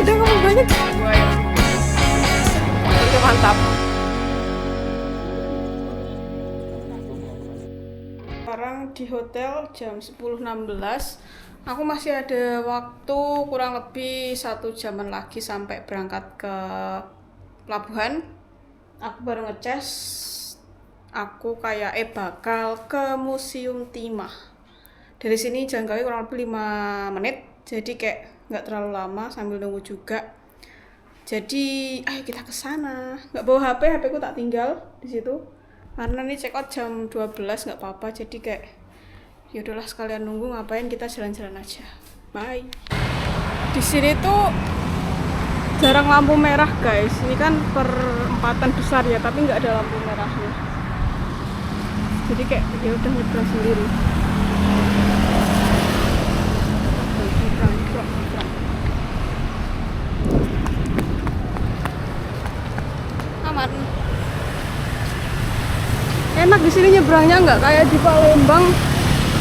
udah ngomong banyak. Gue yang oke, mantap. Sekarang di hotel jam 10.16. Aku masih ada waktu kurang lebih 1 jaman lagi sampai berangkat ke pelabuhan. Aku baru ngecas, aku kayak bakal ke Museum Timah. Dari sini jangkaunya kurang lebih 5 menit, jadi kayak nggak terlalu lama sambil nunggu juga. Jadi ayo kita ke sana. Nggak bawa HP ku tak tinggal di situ. Karena ini check out jam 12, nggak apa-apa. Jadi kayak ya udahlah, sekalian nunggu ngapain, kita jalan-jalan aja. Bye. Di sini tuh jarang lampu merah guys. Ini kan perempatan besar ya, tapi nggak ada lampu merahnya. Jadi kayak ya udah nyebrang sendiri. Aman. Enak di sini nyebrangnya, nggak kayak di Palembang.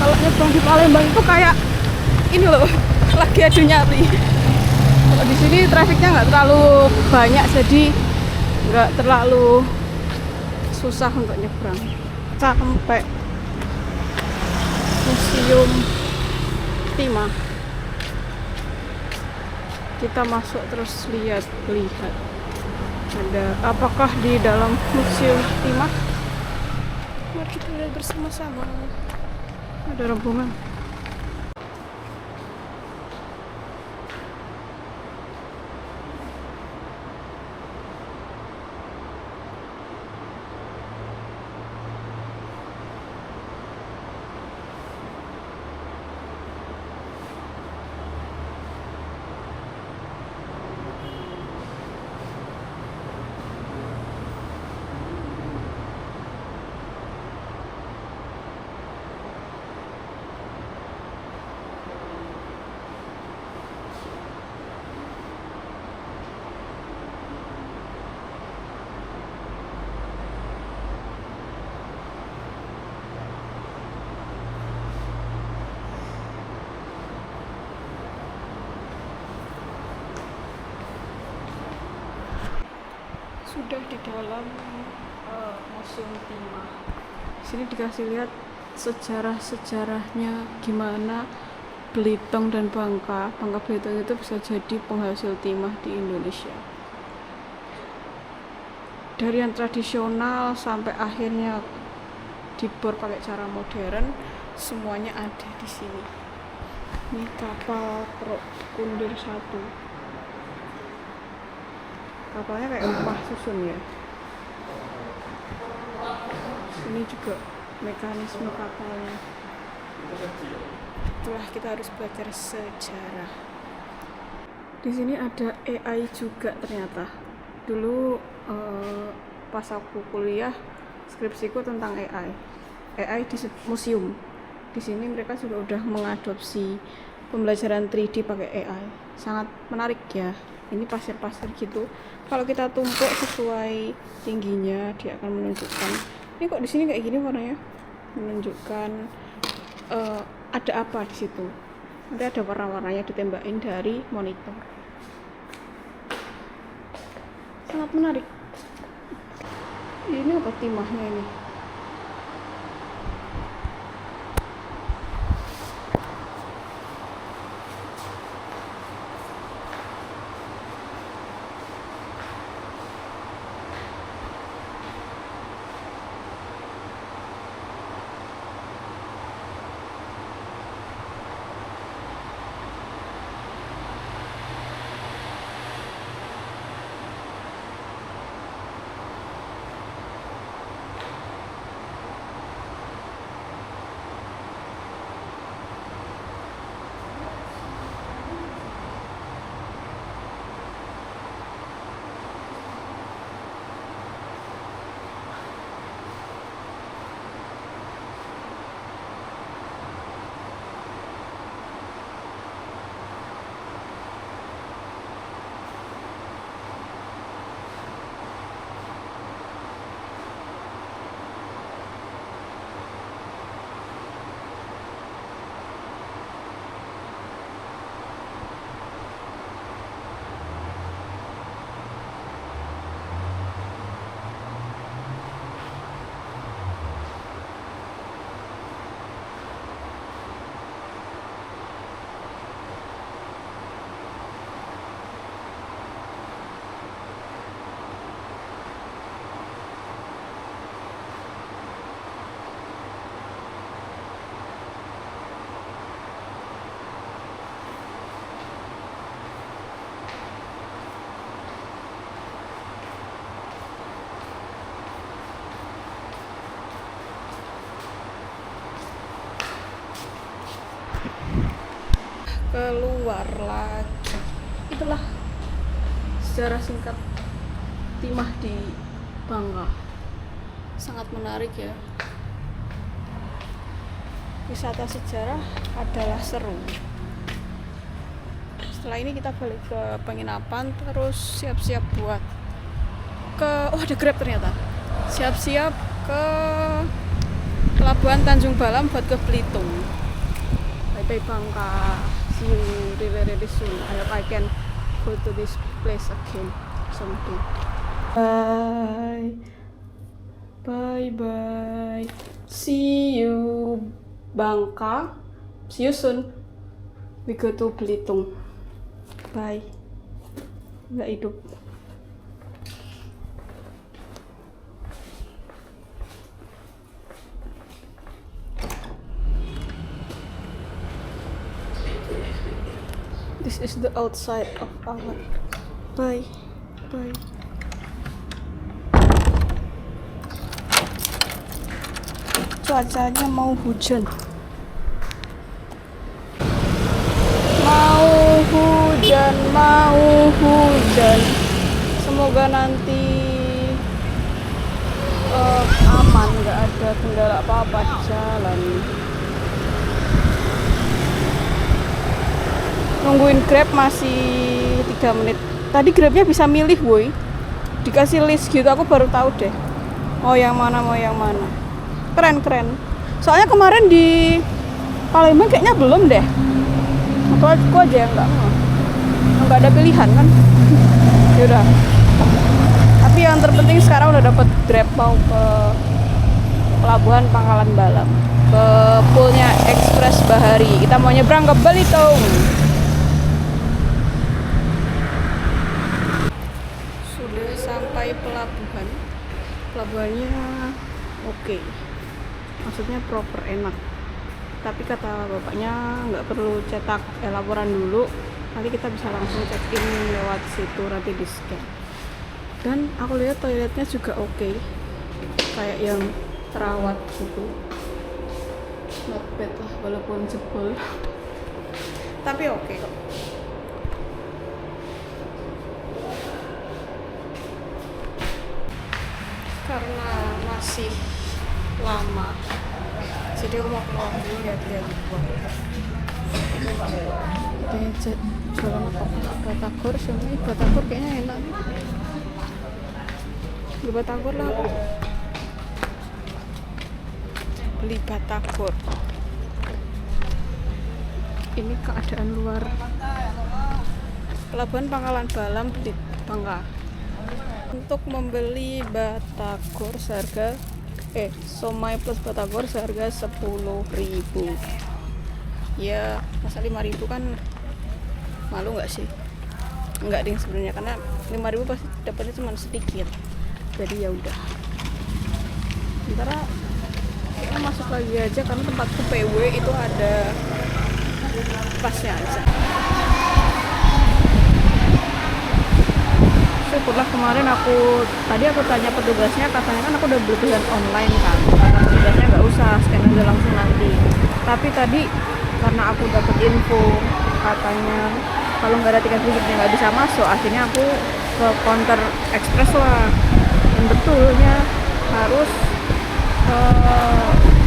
Kalau nyebrang di Palembang itu kayak ini loh, lagi adu nyali. Kalau di sini trafiknya nggak terlalu banyak, jadi nggak terlalu susah untuk nyebrang. Sampai Museum Timah, kita masuk terus lihat-lihat ada apakah di dalam Museum Timah. Mari kita lihat bersama-sama. Ada rombongan. Sudah di dalam Museum Timah. Sini dikasih lihat sejarah-sejarahnya gimana Belitung dan Bangka Belitung itu bisa jadi penghasil timah di Indonesia. Dari yang tradisional sampai akhirnya dibor pakai cara modern, semuanya ada di sini. Ini kapal Kundir 1. Kapalnya kayak rumah susun ya. Ini juga mekanisme kapalnya. Itulah, kita harus belajar sejarah. Di sini ada AI juga ternyata. Dulu pas aku kuliah, skripsiku tentang AI. AI di museum. Di sini mereka juga udah mengadopsi pembelajaran 3D pakai AI. Sangat menarik ya. Ini pasir-pasir gitu. Kalau kita tumpuk sesuai tingginya, dia akan menunjukkan. Ini kok di sini kayak gini warnanya? Menunjukkan ada apa di situ. Nanti ada warna-warnanya ditembakin dari monitor. Sangat menarik. Ini apa timahnya ini? keluar lagi. Itulah sejarah singkat timah di Bangka. Sangat menarik ya. Wisata sejarah adalah seru. Setelah ini kita balik ke penginapan, terus siap-siap buat ke ada Grab ternyata. Siap-siap ke Pelabuhan Tanjung Balam buat ke Belitung. Bye-bye Bangka. See you really soon. I hope I can go to this place again someday. Bye. See you Bangka. See you soon. We go to Belitung. Bye. Nggak hidup. This is the outside of our. Bye. Cuacanya mau hujan. Mau hujan. Semoga nanti aman, nggak ada kendala apa-apa di jalan. Nungguin Grab masih 3 menit. Tadi Grabnya bisa milih woi. Dikasih list gitu, aku baru tahu deh. Mau yang mana. Keren. Soalnya kemarin di Palembang kayaknya belum deh. Atau aku aja yang nggak ada pilihan kan. Yaudah. Tapi yang terpenting sekarang udah dapet Grab mau ke Pelabuhan Pangkalan Balam, ke poolnya Express Bahari. Kita mau nyebrang ke Belitung. Sudah sampai pelabuhan. Pelabuhannya oke. Maksudnya proper, enak. Tapi kata bapaknya nggak perlu cetak laporan dulu, nanti kita bisa langsung check in lewat situ, nanti di scan. Dan aku lihat toiletnya juga oke, kayak yang terawat gitu. Not bad lah walaupun jebol. Tapi oke kok. Karena masih lama, jadi aku mau keluar dulu lihat-lihat buat jualan apa? Batagor sama Batagor kayaknya enak nih. Beli Batagor lah aku. Beli Batagor. Ini keadaan luar Pelabuhan Pangkalan Balam di Bangka. Untuk membeli Batagor seharga somai plus Batagor seharga 10.000. Ya masa 5.000 kan malu nggak sih? Nggak ding sebenarnya, karena 5.000 pasti dapatnya cuma sedikit. Jadi ya udah. Sementara kita masuk lagi aja karena tempatku PW itu ada pasnya aja. Syukurlah kemarin tadi aku tanya petugasnya, katanya kan aku udah beli online kan, kata petugasnya nggak usah scan aja langsung nanti. Tapi tadi karena aku dapet info katanya kalau nggak ada tiket fisiknya nggak bisa masuk, akhirnya aku ke counter express lah, dan betulnya harus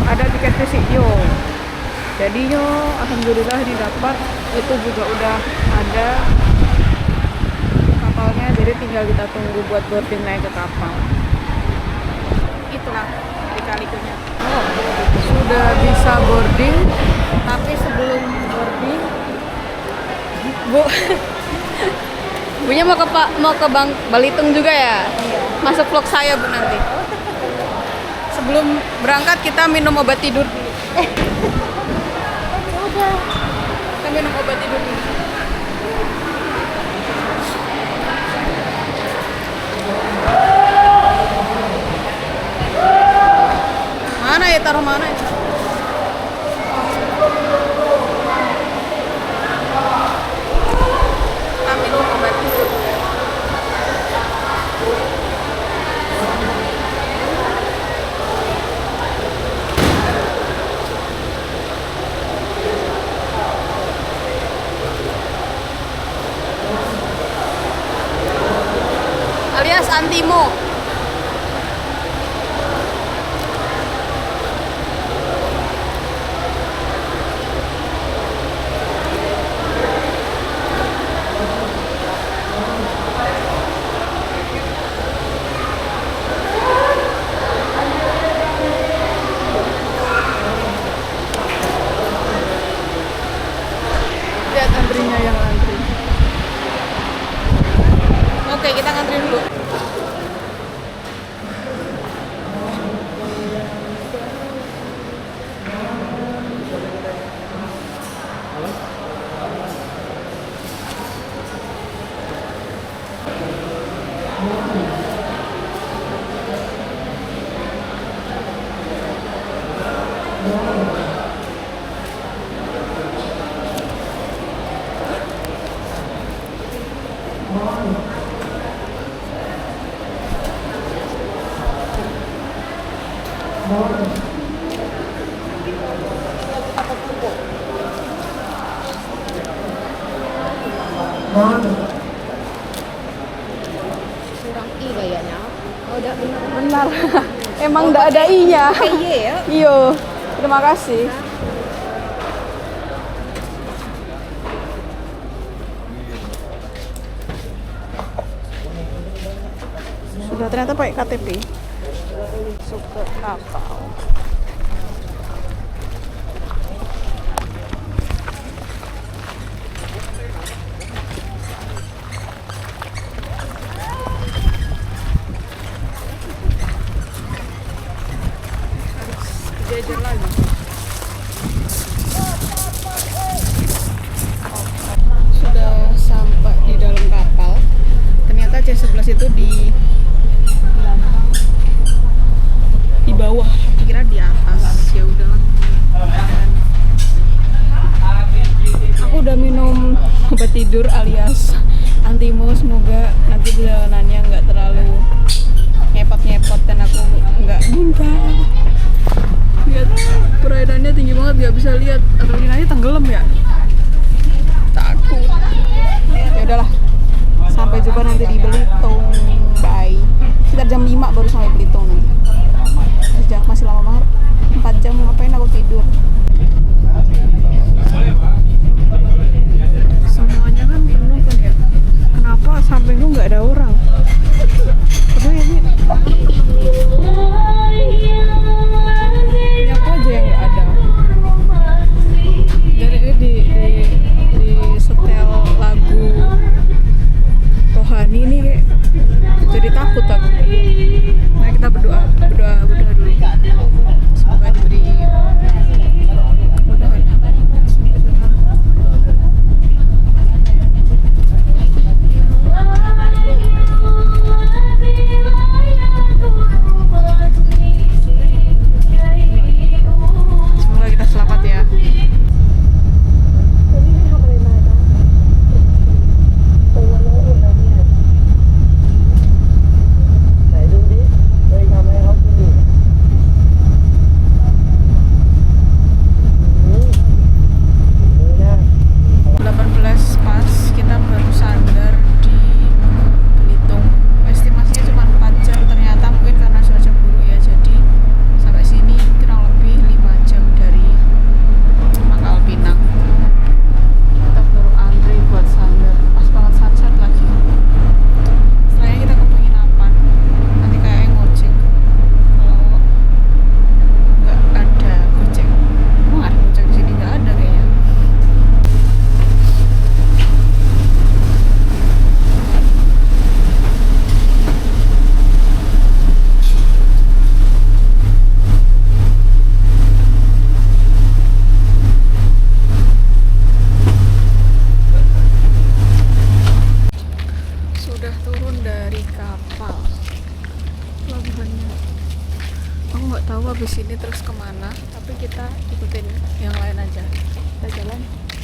ada tiket fisik jadinya alhamdulillah didapat, itu juga udah ada kapalnya, jadi tinggal kita tunggu buat boarding naik ke kapal. Itulah lika-likunya. Sudah bisa boarding, tapi sebelum boarding Bunya mau ke Belitung juga ya? Iya. Masuk vlog saya Bu nanti. Sebelum berangkat kita minum obat tidur dulu. Udah. Kita minum obat tidur dulu. Mana ya, taruh mana ya? Kita minum obat tidur. Antimo. Lihat antrinya yang antri. Oke, kita ngantri dulu. Kurang I kayaknya. Oh, udah benar. Benar. Emang nggak ada i-nya. Iya ya. Iyo. Terima kasih. Sudah ternyata pakai KTP. Super kapal. Jajar lagi. Sudah sampai di dalam kapal. Ternyata C11 itu di bawah, kira di atas. Ya udahlah. Aku udah minum obat tidur alias Antimo. Semoga nanti perjalanannya nggak terlalu ngepot-ngepot dan aku nggak muntah. Lihat perairannya tinggi banget, nggak bisa lihat. Atau ini nanti tenggelam ya? Takut. Ya udahlah. Sampai jumpa nanti di Belitung. Bye. Sekitar jam 5 baru sampai Belitung nanti. Masih lama banget. 4 jam ngapain aku tidur. Semuanya kan penuh kan ya. Kenapa sampingku nggak ada orang? Padahal ini aku aja yang nggak ada. Jadi ini di setel lagu rohani ini kayak jadi takut aku. Nah, kita berdoa dulu. Semoga diberi kemudahan. Semoga kita selamat ya. Habis ini terus kemana, tapi kita ikutin yang lain aja. Kita jalan,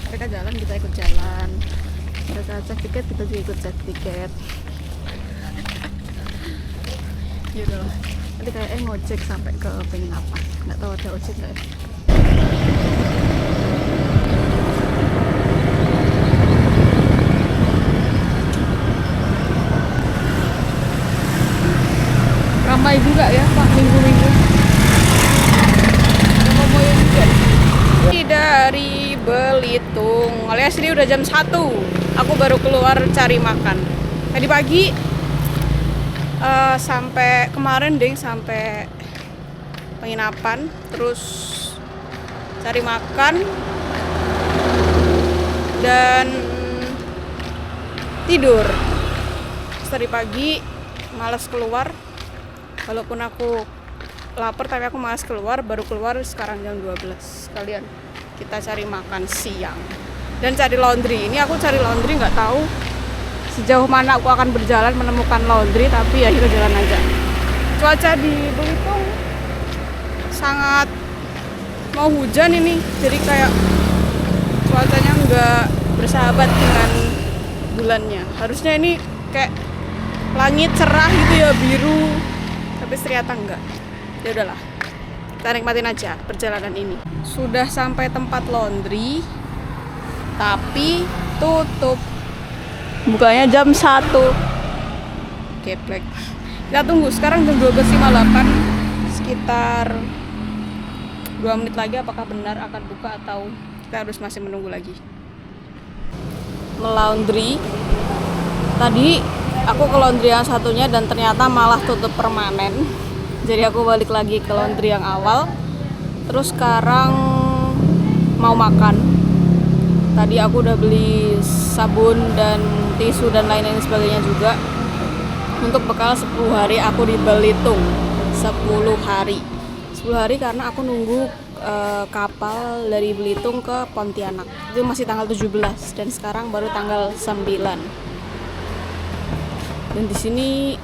mereka jalan, kita ikut jalan. Mereka cek tiket, kita juga ikut cek tiket. Ya udahlah, nanti kayak ngojek sampai ke penginapan. Nggak tahu ada ojek nggak ya. Belitung, alias ini udah jam 1. Aku baru keluar cari makan. Tadi pagi sampai kemarin deh, sampai penginapan, terus cari makan dan tidur. Terus tadi pagi malas keluar, walaupun aku lapar tapi aku malas keluar, baru keluar sekarang jam 12. Sekalian kita cari makan siang dan cari laundry. Ini aku cari laundry, nggak tahu sejauh mana aku akan berjalan menemukan laundry, tapi ya kita jalan aja. Cuaca di Belitung sangat mau hujan ini, jadi kayak cuacanya nggak bersahabat dengan bulannya. Harusnya ini kayak langit cerah gitu ya, biru, tapi ternyata enggak. Ya udahlah, kita nikmatin aja perjalanan ini. Sudah sampai tempat laundry, tapi tutup. Bukanya jam 1. Geblek. Kita tunggu, sekarang jam 12.58. Sekitar 2 menit lagi apakah benar akan buka atau kita harus masih menunggu lagi. Melaundry. Tadi aku ke laundry yang satunya dan ternyata malah tutup permanen. Jadi aku balik lagi ke laundry yang awal. Terus sekarang mau makan. Tadi aku udah beli sabun dan tisu dan lain-lain sebagainya juga. Untuk bekal 10 hari aku di Belitung. 10 hari. 10 hari karena aku nunggu kapal dari Belitung ke Pontianak. Itu masih tanggal 17 dan sekarang baru tanggal 9. Dan di sini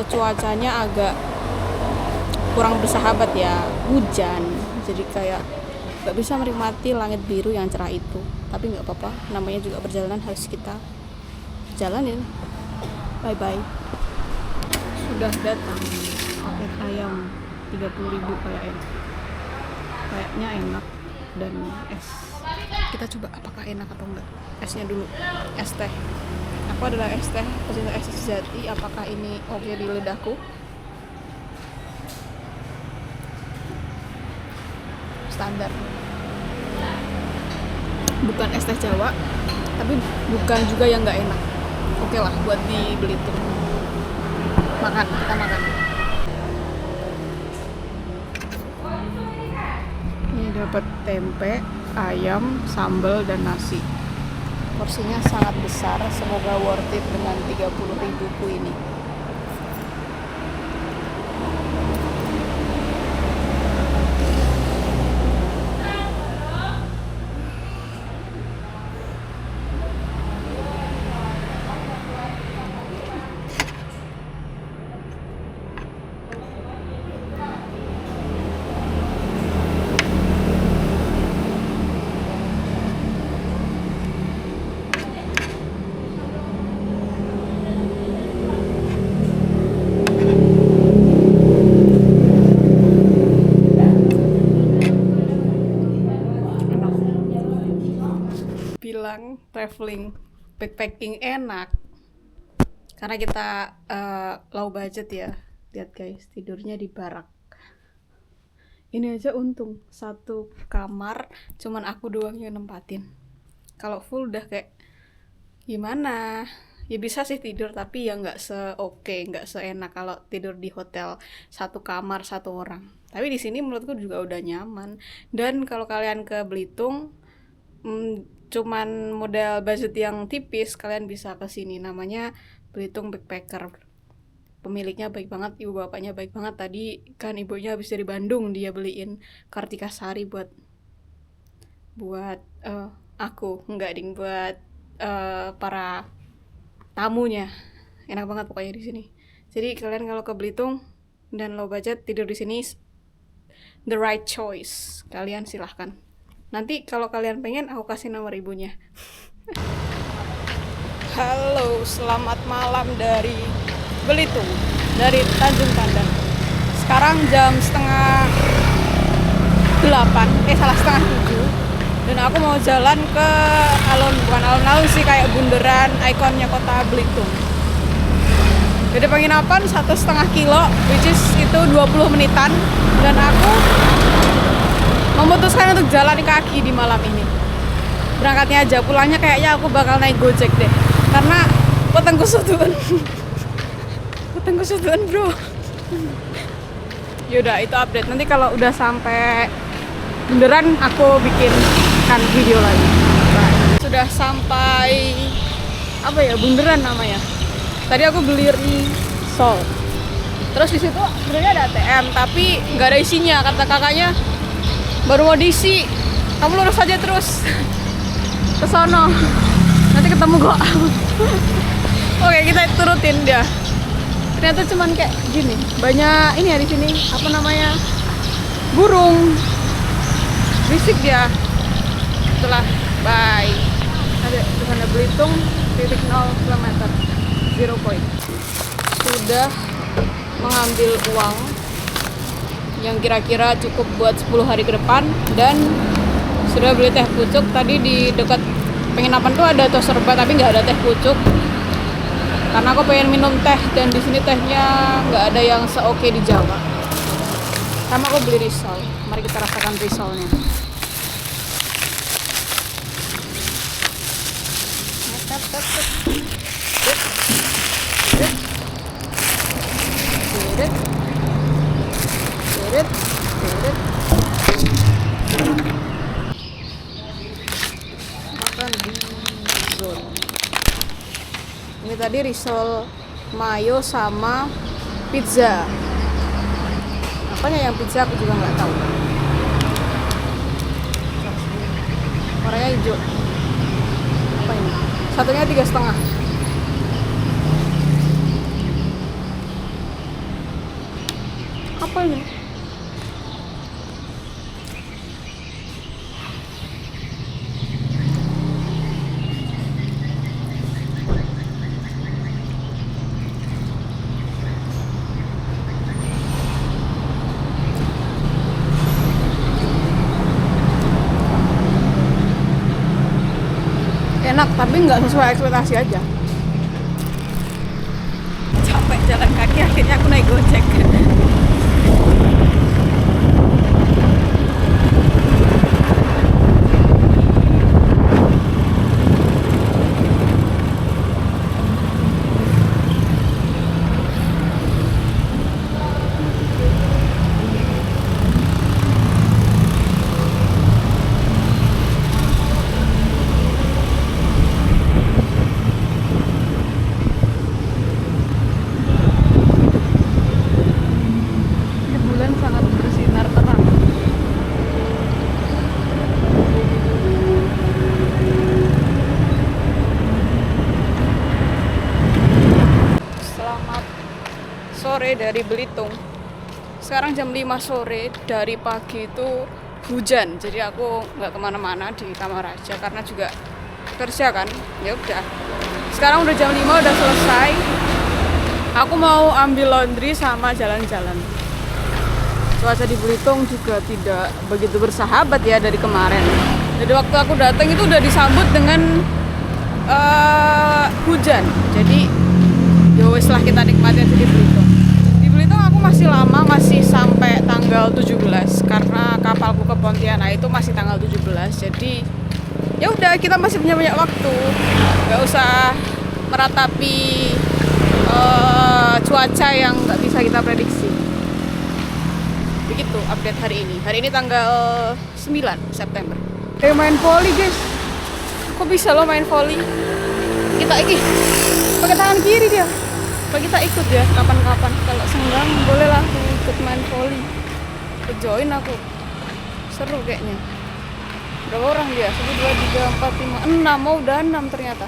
cuacanya agak kurang bersahabat ya, hujan. Jadi kayak gak bisa menikmati langit biru yang cerah itu. Tapi gak apa-apa, namanya juga perjalanan, harus kita jalanin. Bye bye. Sudah datang paket ayam 30.000 kayaknya enak, dan es. Kita coba apakah enak atau enggak. Esnya dulu, es teh. Aku adalah es teh pecinta es sejati. Apakah ini oke di lidahku? Standar. Bukan es teh Jawa, tapi bukan juga yang nggak enak. Oke lah buat di Belitung. Makan, kita makan. Ini dapat tempe, ayam, sambal dan nasi. Porsinya sangat besar, semoga worth it dengan 30.000 ini. Bilang traveling backpacking enak karena kita low budget ya. Lihat guys, tidurnya di barak. Ini aja untung satu kamar cuman aku doang yang nempatin. Kalau full udah kayak gimana ya, bisa sih tidur tapi ya nggak nggak seenak kalau tidur di hotel satu kamar satu orang. Tapi di sini menurutku juga udah nyaman. Dan kalau kalian ke Belitung cuman model budget yang tipis, kalian bisa ke sini, namanya Belitung Backpacker. Pemiliknya baik banget, ibu bapaknya baik banget. Tadi kan ibunya habis dari Bandung, dia beliin Kartika Sari buat aku, enggak ding, buat para tamunya. Enak banget pokoknya di sini. Jadi kalian kalau ke Belitung dan low budget, tidur di sini the right choice. Kalian silahkan. Nanti kalau kalian pengen, aku kasih nomor ibunya. Halo, selamat malam dari Belitung, dari Tanjung Pandan. Sekarang jam 7:30, dan aku mau jalan ke bukan alun-alun sih, kayak bundaran ikonnya kota Belitung. Dari penginapan 1,5 kilo, which is itu 20 menitan, dan aku memutuskan untuk jalan kaki di malam ini. berangkatnya aja, pulangnya kayaknya aku bakal naik Gojek deh, karena wetengku suduan. Wetengku suduan bro. Yaudah itu update, nanti kalau udah sampai beneran aku bikinkan video lagi. Sudah sampai apa ya, Bundaran namanya. Tadi aku beli risol. Terus di situ sebenarnya ada ATM tapi nggak ada isinya. Kata kakaknya baru mau diisi, kamu lurus aja terus ke sono, nanti ketemu kok. Oke, kita turutin dia. Ternyata cuman kayak gini. Banyak ini ya di sini, apa namanya? Burung. Berisik dia. Itulah, bye. Ada di sana Belitung, titik 0 km, 0 point. Sudah mengambil uang yang kira-kira cukup buat 10 hari ke depan, dan sudah beli teh pucuk. Tadi di dekat penginapan tuh ada tos serba tapi nggak ada teh pucuk, karena aku pengen minum teh dan di sini tehnya nggak ada yang seoke di Jawa. Sama aku beli risol, mari kita rasakan risolnya. Makan di zone. Ini tadi risol mayo sama pizza. Apanya yang pizza aku juga nggak tahu. Warnanya hijau. Apa ini? Satunya 3,5. Apa ini? Enak tapi nggak sesuai ekspektasi aja. Capek jalan kaki, akhirnya aku naik Gojek. Bulan sangat bersinar terang. Selamat sore dari Belitung. Sekarang jam 5 sore. Dari pagi itu hujan, jadi aku nggak kemana-mana, di kamar aja karena juga kerja kan. Ya udah. Sekarang udah jam 5, udah selesai. Aku mau ambil laundry sama jalan-jalan. Cuaca di Belitung juga tidak begitu bersahabat ya dari kemarin. Jadi waktu aku datang itu udah disambut dengan hujan. Jadi ya wes lah, kita nikmati aja di Belitung. Di Belitung aku masih lama, masih sampai tanggal 17 karena kapalku ke Pontianak itu masih tanggal 17. Jadi ya udah, kita masih punya banyak waktu. Gak usah meratapi cuaca yang nggak bisa kita prediksi. Begitu update hari ini. Hari ini tanggal 9 September. Kayak main volley guys. Kok bisa lo main volley? Kita pakai tangan kiri dia. Apa kita ikut ya kapan-kapan? Kalau senggang boleh lah ikut main volley. Join aku. Seru kayaknya. Berapa orang dia? 1, 2, 3, 4, 5, 6. Oh udah 6 ternyata.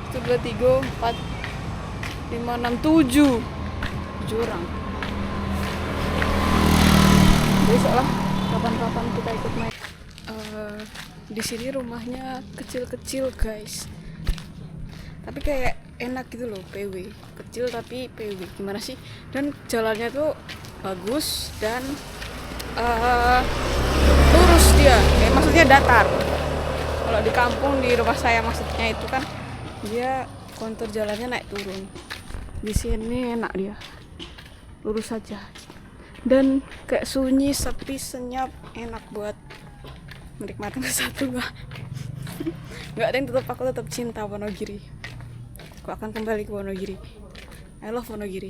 1, 2, 3, 4, 5, 6, 7. 7 orang. Besok lah, kapan-kapan kita ikut main. Di sini rumahnya kecil-kecil guys, tapi kayak enak gitu loh, PW kecil tapi PW gimana sih, dan jalannya tuh bagus dan lurus dia, kayak maksudnya datar. Kalau di kampung, di rumah saya maksudnya itu kan dia kontur jalannya naik turun. Di sini enak dia, lurus saja. Dan kayak sunyi, sepi, senyap, enak buat menikmati satu. Nggak ada yang tetap, aku tetap cinta Wonogiri. Aku akan kembali ke Wonogiri. I love Wonogiri.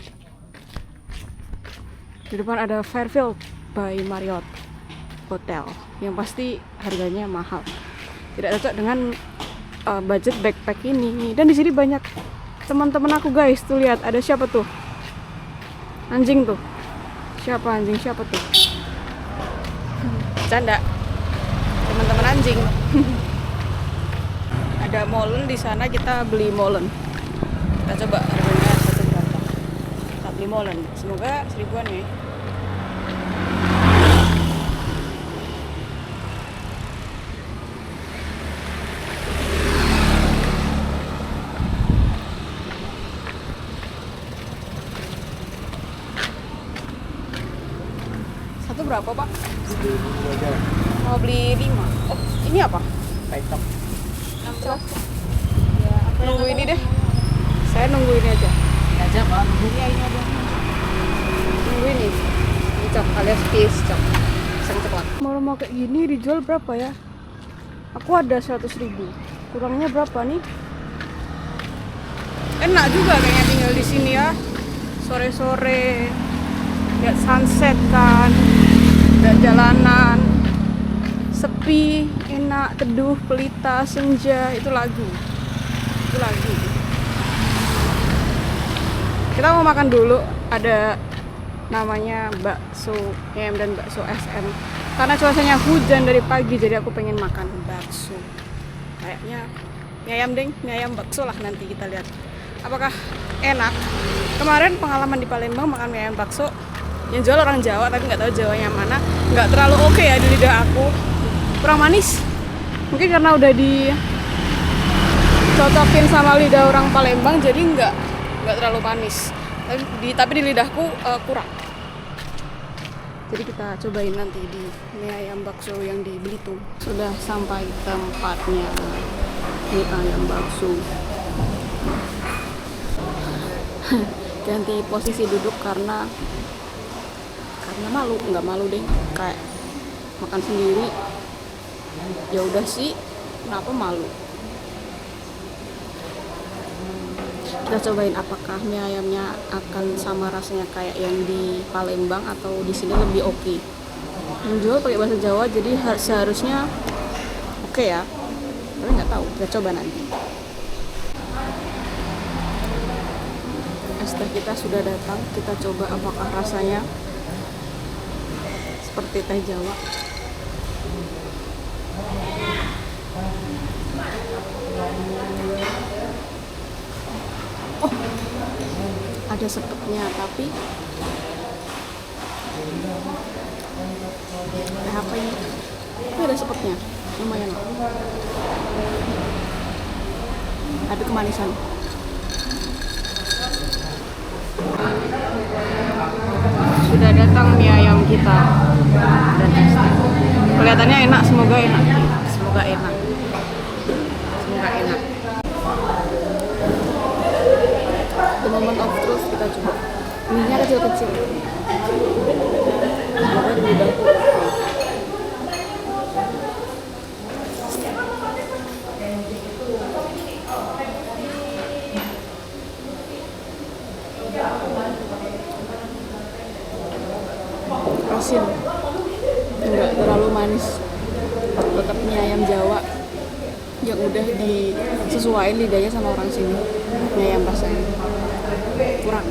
Di depan ada Fairfield by Marriott Hotel yang pasti harganya mahal. Tidak cocok dengan budget backpack ini. Dan di sini banyak teman-teman aku guys. Tuh lihat, ada siapa tuh? Anjing tuh. Siapa anjing? Siapa tuh? Canda. Teman-teman anjing. Ada molen di sana, kita beli molen. Kita coba harganya satu berapa. Kita beli molen. Semoga 1000-an ya. Satu berapa, Pak? Mau beli 5. Oh, ini apa? Item. Ya, nunggu ini deh. Saya nunggu ini aja. Aja Pak. Iya, ini aja. Nunggu ini. Ini cok, alias kiss cok. Sang coklat. Mau kayak gini dijual berapa ya? Aku ada 100.000. Kurangnya berapa nih? Enak juga kayaknya tinggal di sini ya. Sore-sore lihat sunset kan. Lihat jalanan. Sepi, enak, teduh, pelita, senja, itu lagu. Itu lagu. Kita mau makan dulu, ada namanya bakso M dan bakso SM. Karena cuacanya hujan dari pagi, jadi aku pengen makan bakso. Kayaknya mie ayam deng, mie ayam bakso lah, nanti kita lihat apakah enak. Kemarin pengalaman di Palembang makan mie ayam bakso, yang jual orang Jawa tapi nggak tahu Jawanya mana, nggak terlalu oke ya di lidah aku. Kurang manis, mungkin karena udah dicocokin sama lidah orang Palembang, jadi nggak terlalu manis, tapi di lidahku kurang. Jadi kita cobain nanti di mie ayam bakso yang di Belitung. Sudah sampai tempatnya mie ayam bakso. Ganti posisi duduk karena malu, nggak malu deh, kayak makan sendiri. Ya udah sih, kenapa malu? Kita cobain apakah mie ayamnya akan sama rasanya kayak yang di Palembang atau di sini lebih oke. Yang jual pakai bahasa Jawa, jadi seharusnya oke ya. Tapi nggak tahu, kita coba nanti. Es teh kita sudah datang, kita coba apakah rasanya seperti teh Jawa. Oh, ada sepetnya, tapi apa ini? Tapi ada sepetnya, lumayan. Ada kemanisan. Sudah datang mie ayam kita dan es teh. Kelihatannya enak, semoga enak. Semoga enak. Semoga enak. The moment of truth, kita coba. Mie-nya kecil-kecil. Semoga di lidahku. Asin, enggak terlalu manis, tetap mie ayam Jawa yang udah disesuaikan lidahnya sama orang sini. Mie ayam rasanya kurang.